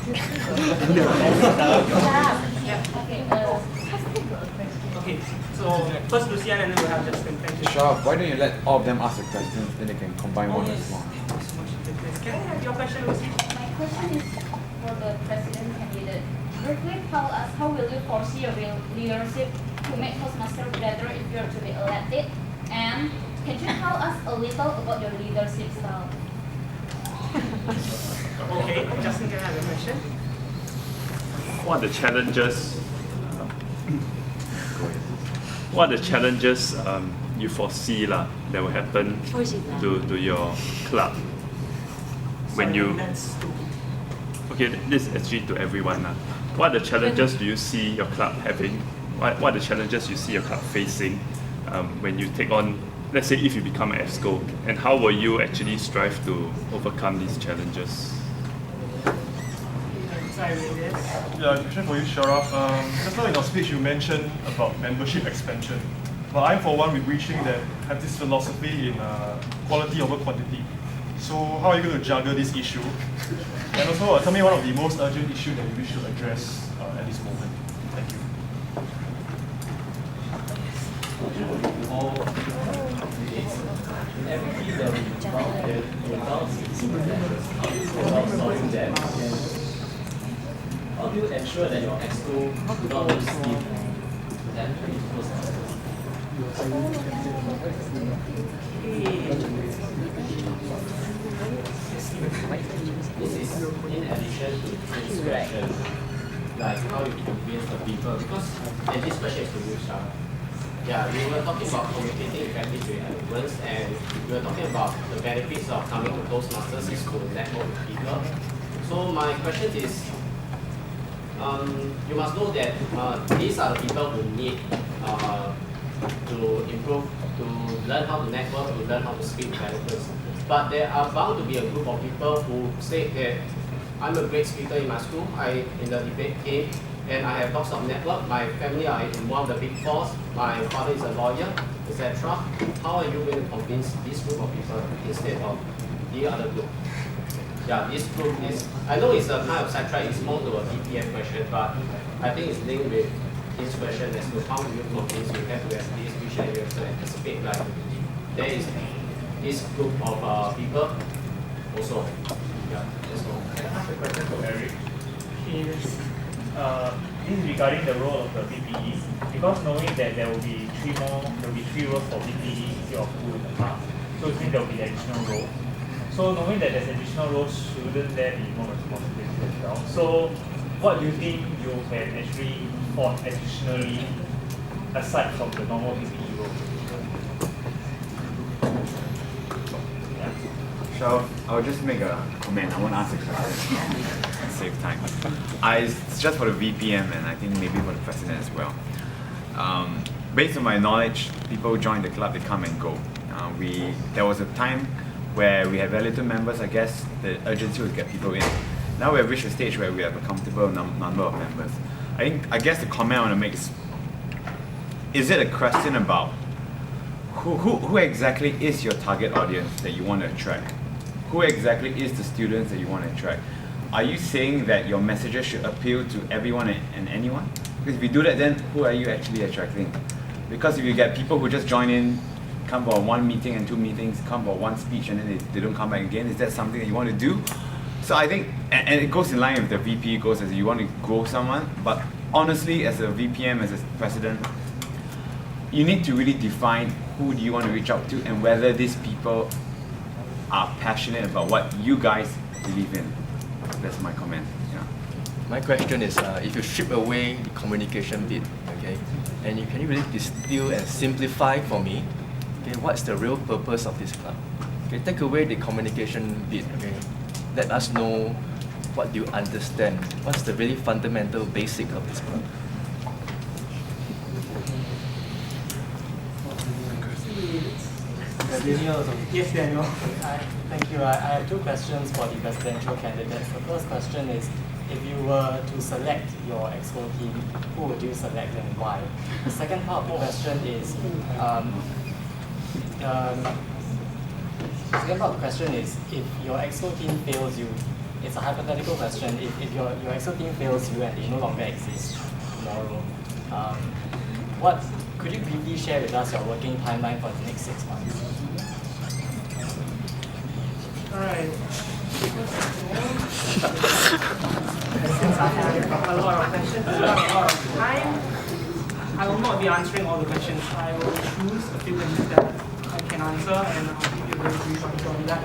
Okay, so first Lucian and then we'll have Justin. Thank you. Sharath, why don't you let all of them ask the questions, then they can combine one as one. Can I have your question, Lucy? My question is for the president candidate. Briefly tell us how will you foresee your leadership to make Toastmasters better if you are to be elected? And can you tell us a little about your leadership style? Okay, Justin, can I have your question? What are the challenges? What are the challenges you foresee that will happen to your club when you? Okay, this is actually to everyone. What are the challenges do you see your club having? What are the challenges you see your club facing when you take on, let's say, if you become an ESCO, and how will you actually strive to overcome these challenges? Yeah, question for you, Sharath. Just now in your speech you mentioned about membership expansion. But I'm for one with reaching that have this philosophy in quality over quantity. So how are you going to juggle this issue? And also tell me one of the most urgent issues that you wish to address at this moment. Thank you. How do you ensure that your exco do not lose steam? This is in addition to this question, like how you convince the people, because this question is to you, Sharath. Yeah, we were talking about communicating effectively with everyone, and we were talking about the benefits of coming to Toastmasters is to network with people. So my question is, you must know that these are the people who need to improve, to learn how to network, to learn how to speak developers. But there are bound to be a group of people who say that I'm a great speaker in my school, in the debate game, and I have lots of network. My family are in one of the big fours. My father is a lawyer, etc. How are you going to convince this group of people instead of the other group? Yeah, this group is, I know it's a kind of sidetrack, it's more to a VPM question, but I think it's linked with this question as to how do you convince you have to have this vision, you have to anticipate like there is this group of people also. Yeah, that's all. Can I ask a question to Eric? This is regarding the role of the VPE, because knowing that there will be three roles for VPE instead of two in the past, so it means there will be additional role. So knowing that there's additional roles, shouldn't there be more responsibility as well? So what do you think you can actually afford additionally aside from the normal VPE role? So I'll just make a comment. I won't answer the question. Save time. It's just for the VPM and I think maybe for the president as well. Based on my knowledge, people join the club, they come and go. There was a time where we had very little members. I guess the urgency was to get people in. Now we have reached a stage where we have a comfortable number of members. I guess the comment I want to make is it a question about who exactly is your target audience that you want to attract? Who exactly is the students that you want to attract? Are you saying that your messages should appeal to everyone and anyone? Because if you do that, then who are you actually attracting? Because if you get people who just join in, come for one meeting and two meetings, come for one speech and then they don't come back again, is that something that you want to do? So I think, and it goes in line with the VP goals as you want to grow someone, but honestly, as a VPM, as a president, you need to really define who do you want to reach out to and whether these people are passionate about what you guys believe in. That's my comment. Yeah. My question is, if you strip away the communication bit, okay, and can you really distill and simplify for me, okay, what's the real purpose of this club? Okay, take away the communication bit, okay, let us know what you understand, what's the really fundamental basic of this club. Yes, Daniel. Thank you. I have two questions for the presidential candidates. The first question is, if you were to select your exco team, who would you select and why? The second part of the question is, if your exco team fails you, it's a hypothetical question. If your EXO team fails you and they no longer exist tomorrow, what could you briefly share with us your working timeline for the next 6 months? All right. Since I have a lot of questions, a lot of time, I will not be answering all the questions. I will choose a few questions that I can answer, and I'll give you a very brief answer on that.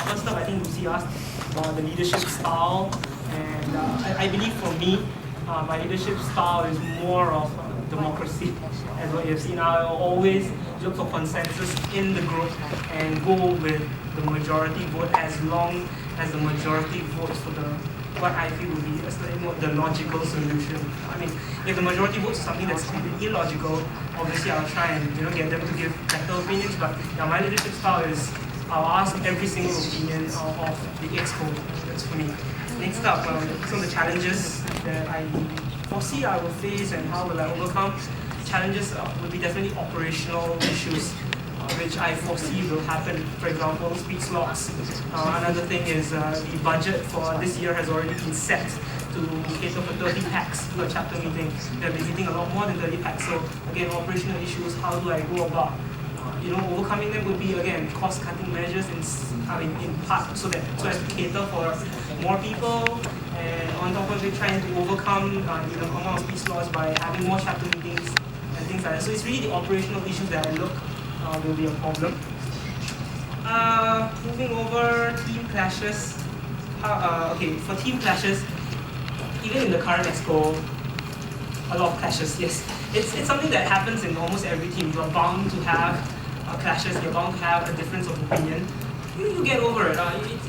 First up, I think Lucy asked about the leadership style, and I believe for me, my leadership style is more of democracy. As what you've seen, I will always look for consensus in the group and go with the majority vote as long as the majority votes for what I feel would be a slightly more the logical solution. I mean, if the majority votes something that's completely illogical, obviously I'll try and get them to give better opinions. But my leadership style is I'll ask every single opinion of the exco. That's for me. Next up, some of the challenges that I foresee I will face and how will I overcome. Challenges will be definitely operational issues, which I foresee will happen. For example, speed slots. Another thing is the budget for this year has already been set to cater for 30 packs to a chapter meeting. They'll be meeting a lot more than 30 packs. So again, operational issues, how do I go about overcoming them would be, again, cost-cutting measures in part so as to cater for more people, and on top of it, trying to overcome the amount of speed slots by having more chapter meetings and things like that. So it's really the operational issues that I look will be a problem. Moving over, team clashes. For team clashes, even in the current exco, a lot of clashes, yes. It's something that happens in almost every team. You're bound to have clashes, you're bound to have a difference of opinion. You get over it.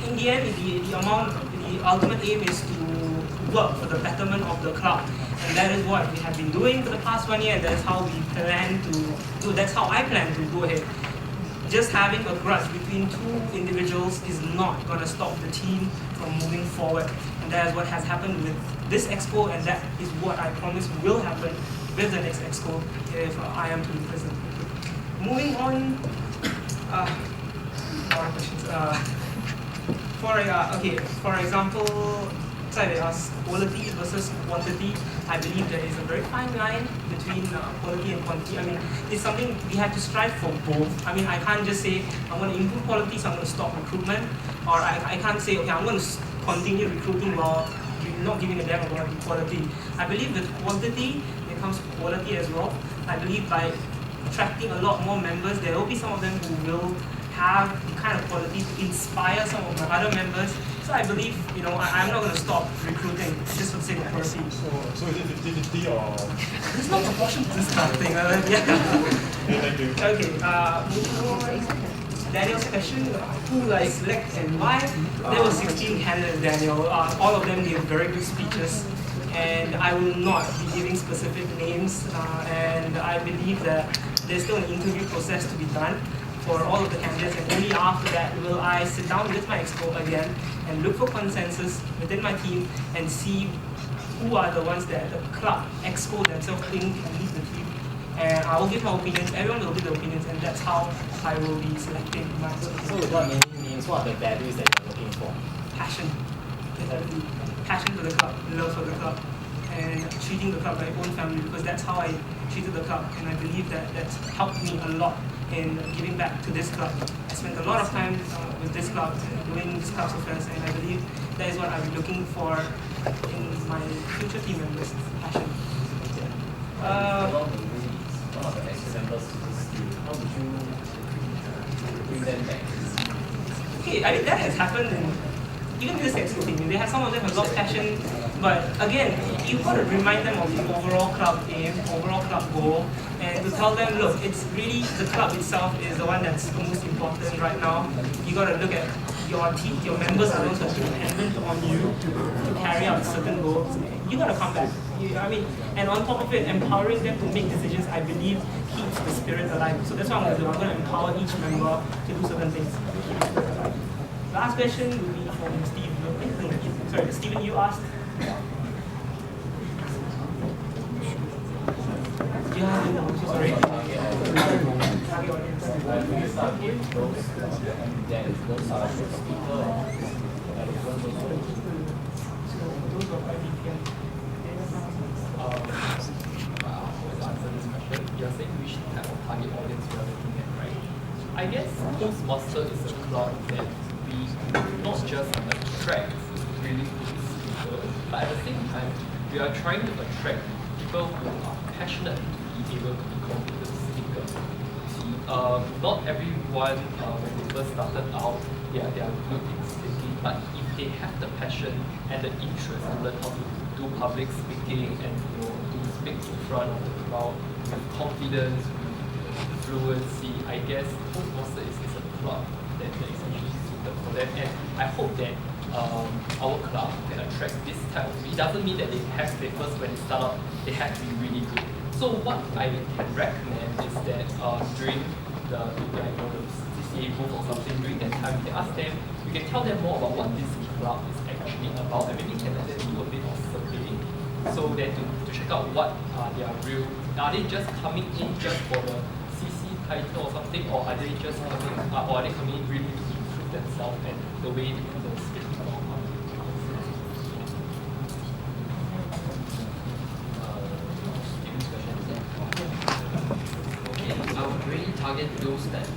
In the end, the ultimate aim is to work for the betterment of the club. And that is what we have been doing for the past 1 year, and that's how we plan to do. That's how I plan to go ahead. Just having a grudge between two individuals is not going to stop the team from moving forward. And that is what has happened with this exco, and that is what I promise will happen with the next exco if I am to be present. Moving on, more questions. For example, they ask quality versus quantity. I believe there is a very fine line between quality and quantity. I mean, it's something we have to strive for both. I mean, I can't just say I'm going to improve quality, so I'm going to stop recruitment, or I can't say, okay, I'm going to continue recruiting while not giving a damn about the quality. I believe with quantity, there comes quality as well. I believe by attracting a lot more members, there will be some of them who will have the kind of quality to inspire some of my other members. So I believe, I'm not going to stop recruiting just for the sake of quality. So is it 50-50 or? There's no proportion to this kind of thing. Yeah. Thank you. Okay, moving on. Daniel's question, who I select and why? There were 16 candidates, Daniel. All of them gave very good speeches. And I will not be giving specific names. And I believe that there's still an interview process to be done for all of the candidates, and only after that will I sit down with my exco again and look for consensus within my team and see who are the ones that the club exco themselves think can lead the team. And I will give my opinions, everyone will give their opinions, and that's how I will be selecting my exco. So with what names, what are the values that you're looking for? Passion. Passion for the club, love for the club, and treating the club like own family, because that's how I treated the club, and I believe that that's helped me a lot in giving back to this club. I spent a lot of time with this club and doing this club's affairs, and I believe that is what I'll be looking for in my future team members. Passion. One of the ex-members to this team, how would you bring them back? Okay, I mean that has happened in even this exco team. They have some of them have lost passion, but again, you've got to remind them of the overall club aim, overall club goal, and to tell them, look, it's really the club itself is the one that's the most important right now. You got to look at your team, your members are those who are dependent on you to carry out certain goals. You got to come back. And on top of it, empowering them to make decisions, I believe, keeps the spirit alive. So that's what I'm going to do. I'm going to empower each member to do certain things. Last question will be from Steve. Sorry, Stephen, you asked. Yeah, I'm so sorry. Those are the speaker. Toastmasters is a club that we not just attract really good speakers, but at the same time, we are trying to attract people who are passionate to be able to become the speaker. See, not everyone, when they first started out, they are good in speaking, but if they have the passion and the interest to learn how to do public speaking and to speak in front of the crowd with confidence, with fluency, I guess Toastmasters is a club that is actually suited for them. And I hope that our club can attract this type of. It doesn't mean that they first when they start out they have to be really good. So what I can recommend is that during the CCA booth or something, during that time, we can ask them, we can tell them more about what this club is actually about, and maybe can let them do a bit of survey, so that to check out what are their real. Are they just coming in just for the CC title or something, or are they just coming, or are they coming in really to improve themselves and the way they can speak about I would really target those that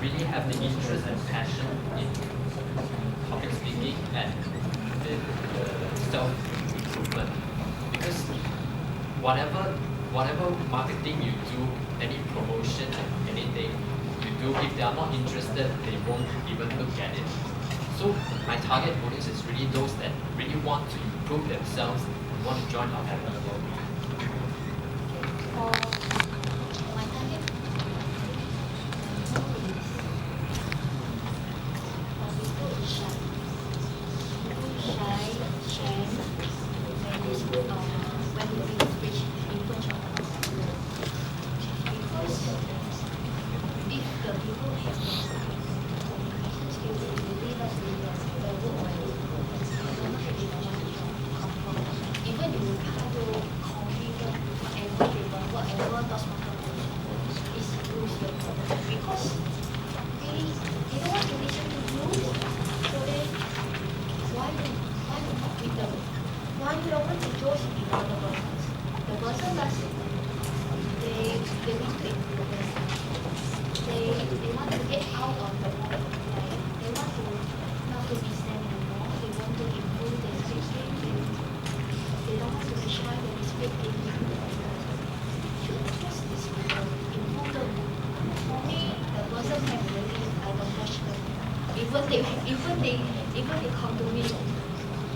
really have the interest and passion in public speaking and in self-improvement. Because whatever marketing you do, any promotion, anything you do, if they are not interested, they won't even look at it. So my target audience is really those that really want to improve themselves and want to join our family. My target even they come to me,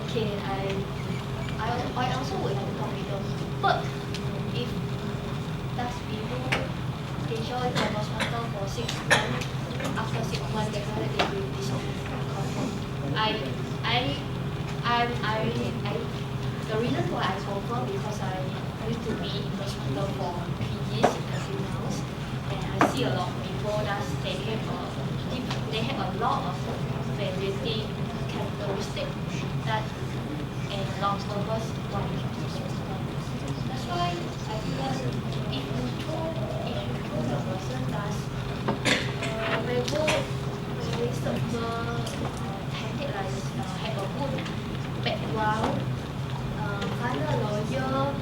okay, I also will have confidence. But if that's people they join the hospital for 6 months, after 6 months they feel like they will disappoint. The reason why I confirm because I used to be in the hospital for PGs in the females, and I see a lot of people that they have a lot of variety characteristics that and a lot of purpose why they come to hospital. That's why I feel like if you told the person that very good, very simple, have a good background, find a lawyer,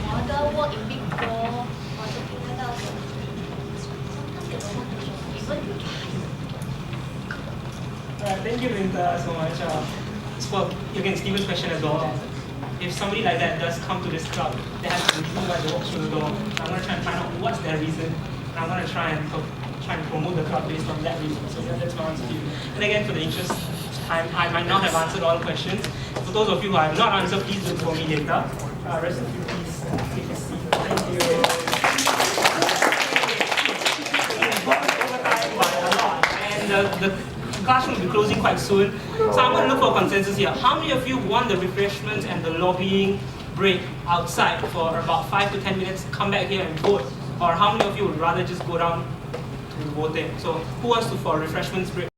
mother work in Big Four, or something like that. Sometimes they don't want to join, even you try. Thank you, Minta, so much. For again, Stephen's question as well. If somebody like that does come to this club, they have a reason why they walk through the door. I'm going to try and find out what's their reason. And I'm going to try and promote the club based on that reason. So yeah, that's my answer to you. And again, for the interest of time, I might not have answered all questions. For those of you who I have not answered, please look for me later. Rest of you, please take a seat. Thank you. And the classroom will be closing quite soon. So I'm going to look for a consensus here. How many of you want the refreshments and the lobbying break outside for about 5 to 10 minutes, come back here and vote? Or how many of you would rather just go down to voting? So who wants to for refreshments break?